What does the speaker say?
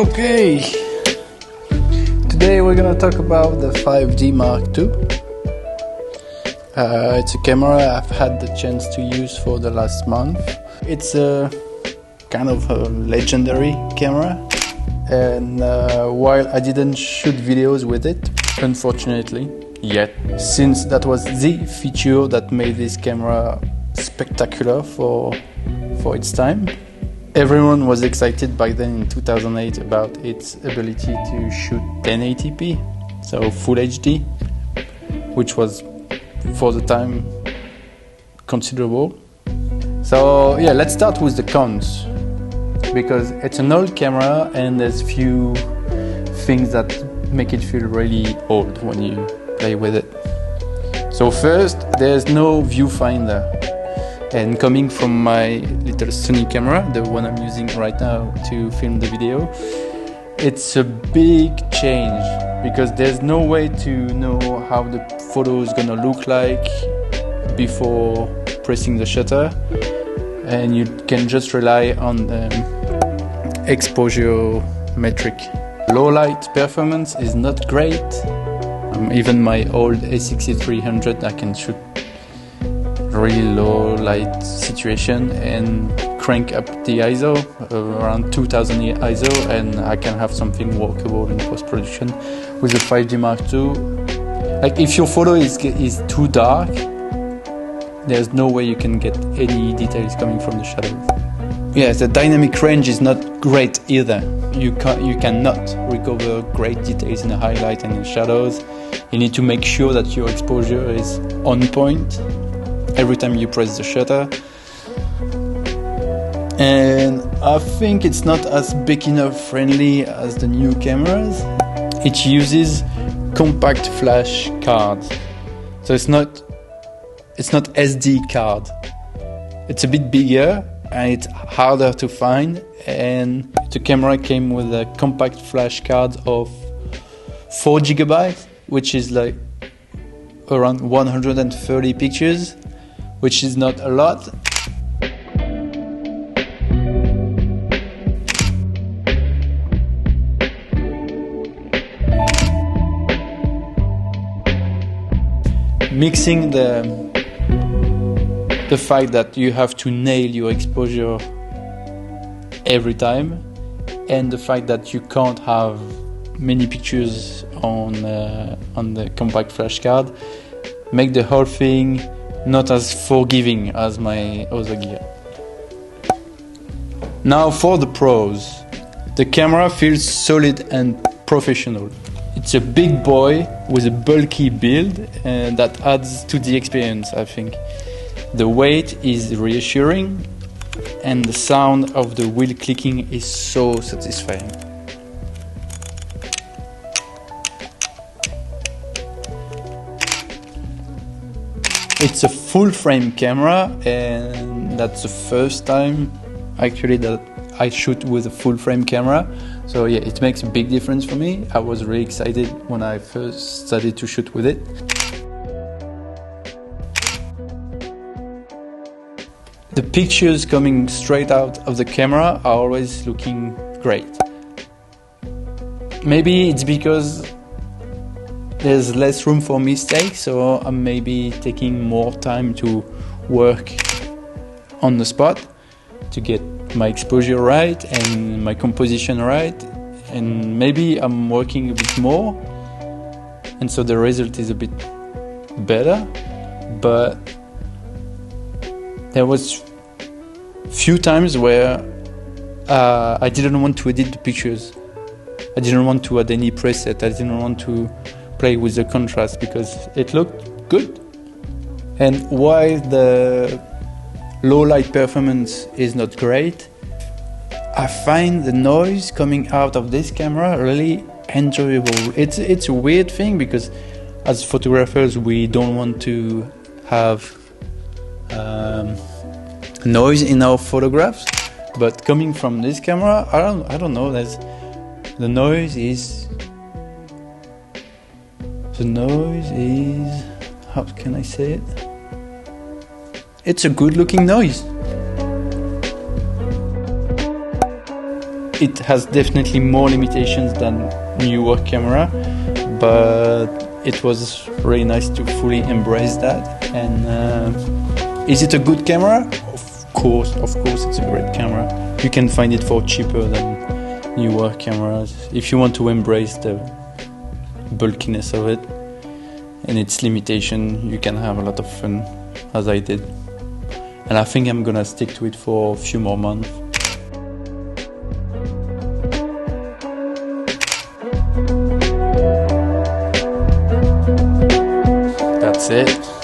Okay, today we're gonna talk about the 5D Mark II. It's a camera I've had the chance to use for the last month. It's a kind of a legendary camera, and while I didn't shoot videos with it, unfortunately, yet, since that was the feature that made this camera spectacular for its time. Everyone was excited back then in 2008 about its ability to shoot 1080p, so Full HD, which was for the time considerable. So yeah, let's start with the cons, because it's an old camera and there's few things that make it feel really old when you play with it. So first, there's no viewfinder. And coming from my little Sony camera, the one I'm using right now to film the video, it's a big change because there's no way to know how the photo is gonna look like before pressing the shutter, and you can just rely on the exposure metric. Low light performance is not great. Even my old A6300, I can shoot really low light situation and crank up the ISO around 2000 ISO, and I can have something workable in post-production. With the 5D Mark II, like if your photo is too dark, there's no way you can get any details coming from the shadows. Yeah, the dynamic range is not great either. You cannot recover great details in the highlight and in shadows. You need to make sure that your exposure is on point every time you press the shutter. And I think it's not as beginner friendly as the new cameras. It uses compact flash cards, so it's not SD card. It's a bit bigger and it's harder to find, and the camera came with a compact flash card of 4 GB, which is like around 130 pictures, which is not a lot. Mixing the fact that you have to nail your exposure every time, and the fact that you can't have many pictures on the compact flash card, make the whole thing not as forgiving as my other gear. Now for the pros. The camera feels solid and professional. It's a big boy with a bulky build, and that adds to the experience, I think. The weight is reassuring, and the sound of the wheel clicking is so satisfying. It's a full frame camera, and that's the first time actually that I shoot with a full frame camera. So yeah, it makes a big difference for me. I was really excited when I first started to shoot with it. The pictures coming straight out of the camera are always looking great. Maybe it's because there's less room for mistakes, so I'm maybe taking more time to work on the spot to get my exposure right and my composition right, and maybe I'm working a bit more, and so the result is a bit better. But there was few times where I didn't want to edit the pictures. I didn't want to add any preset. I didn't want to play with the contrast because it looked good. And while the low light performance is not great, I find the noise coming out of this camera really enjoyable. It's a weird thing because as photographers we don't want to have noise in our photographs, but coming from this camera, I don't know. The noise is. How can I say it? It's a good looking noise. It has definitely more limitations than newer camera, but it was really nice to fully embrace that. And is it a good camera? Of course, it's a great camera. You can find it for cheaper than newer cameras. If you want to embrace the bulkiness of it and its limitation, you can have a lot of fun, as I did. And I think I'm gonna stick to it for a few more months. That's it.